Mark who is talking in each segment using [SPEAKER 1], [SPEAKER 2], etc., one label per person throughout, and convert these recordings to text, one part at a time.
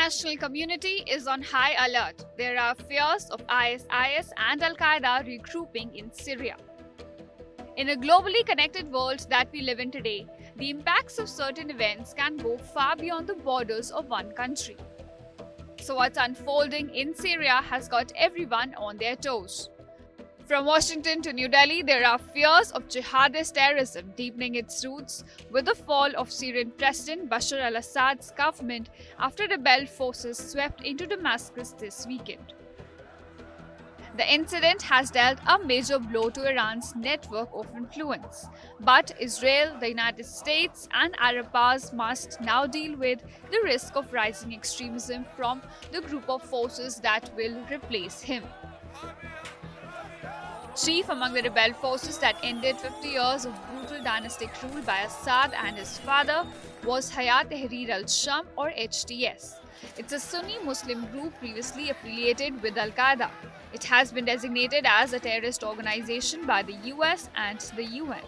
[SPEAKER 1] international community is on high alert. There are fears of ISIS and Al Qaeda regrouping in Syria. In a globally connected world that we live in today, the impacts of certain events can go far beyond the borders of one country. So, what's unfolding in Syria has got everyone on their toes. From Washington to New Delhi, there are fears of jihadist terrorism deepening its roots with the fall of Syrian President Bashar al-Assad's government after rebel forces swept into Damascus this weekend. The incident has dealt a major blow to Iran's network of influence, but Israel, the United States, and Arab powers must now deal with the risk of rising extremism from the group of forces that will replace him. Chief among the rebel forces that ended 50 years of brutal dynastic rule by Assad and his father was Hayat Tahrir al-Sham or HTS. It's a Sunni Muslim group previously affiliated with Al Qaeda. It has been designated as a terrorist organization by the US and the UN.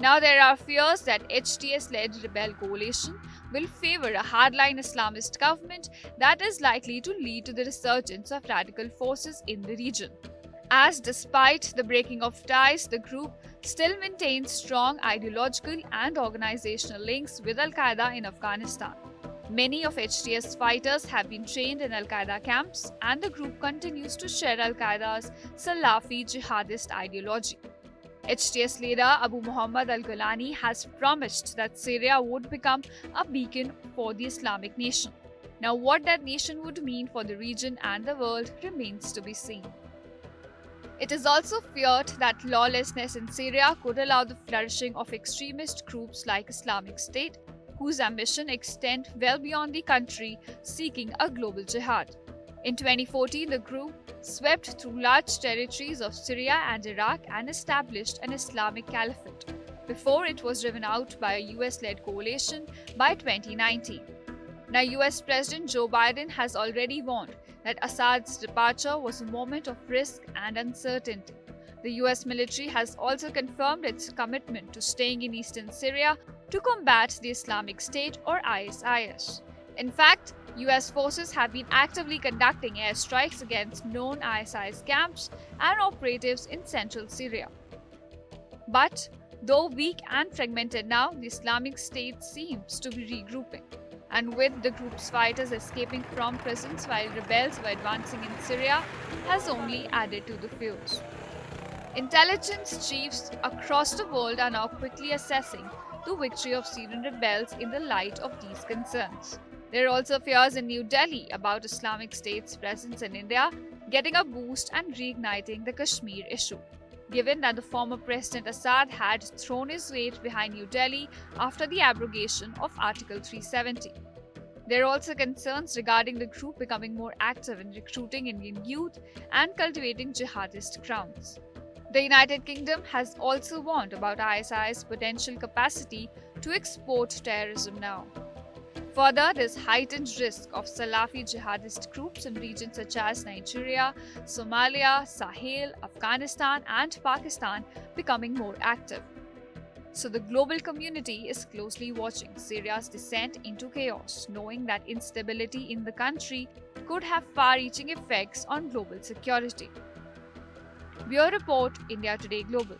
[SPEAKER 1] Now there are fears that HTS-led rebel coalition will favor a hardline Islamist government that is likely to lead to the resurgence of radical forces in the region. As despite the breaking of ties, the group still maintains strong ideological and organizational links with Al Qaeda in Afghanistan. Many of HTS fighters have been trained in Al Qaeda camps, and the group continues to share Al Qaeda's Salafi jihadist ideology. HTS leader Abu Muhammad al-Golani has promised that Syria would become a beacon for the Islamic nation. Now, what that nation would mean for the region and the world remains to be seen. It is also feared that lawlessness in Syria could allow the flourishing of extremist groups like Islamic State, whose ambition extend well beyond the country, seeking a global jihad. In 2014, the group swept through large territories of Syria and Iraq and established an Islamic caliphate, before it was driven out by a US-led coalition by 2019. Now, US President Joe Biden has already warned that Assad's departure was a moment of risk and uncertainty. The US military has also confirmed its commitment to staying in eastern Syria to combat the Islamic State or ISIS. In fact, US forces have been actively conducting airstrikes against known ISIS camps and operatives in central Syria. But, though weak and fragmented now, the Islamic State seems to be regrouping. And with the group's fighters escaping from prisons while rebels were advancing in Syria, has only added to the fears. Intelligence chiefs across the world are now quickly assessing the victory of Syrian rebels in the light of these concerns. There are also fears in New Delhi about Islamic State's presence in India getting a boost and reigniting the Kashmir issue, given that the former President Assad had thrown his weight behind New Delhi after the abrogation of Article 370. There are also concerns regarding the group becoming more active in recruiting Indian youth and cultivating jihadist grounds. The United Kingdom has also warned about ISIS's potential capacity to export terrorism now. Further, there is heightened risk of Salafi jihadist groups in regions such as Nigeria, Somalia, Sahel, Afghanistan, and Pakistan becoming more active. So the global community is closely watching Syria's descent into chaos, knowing that instability in the country could have far-reaching effects on global security. Bureau Report, India Today Global.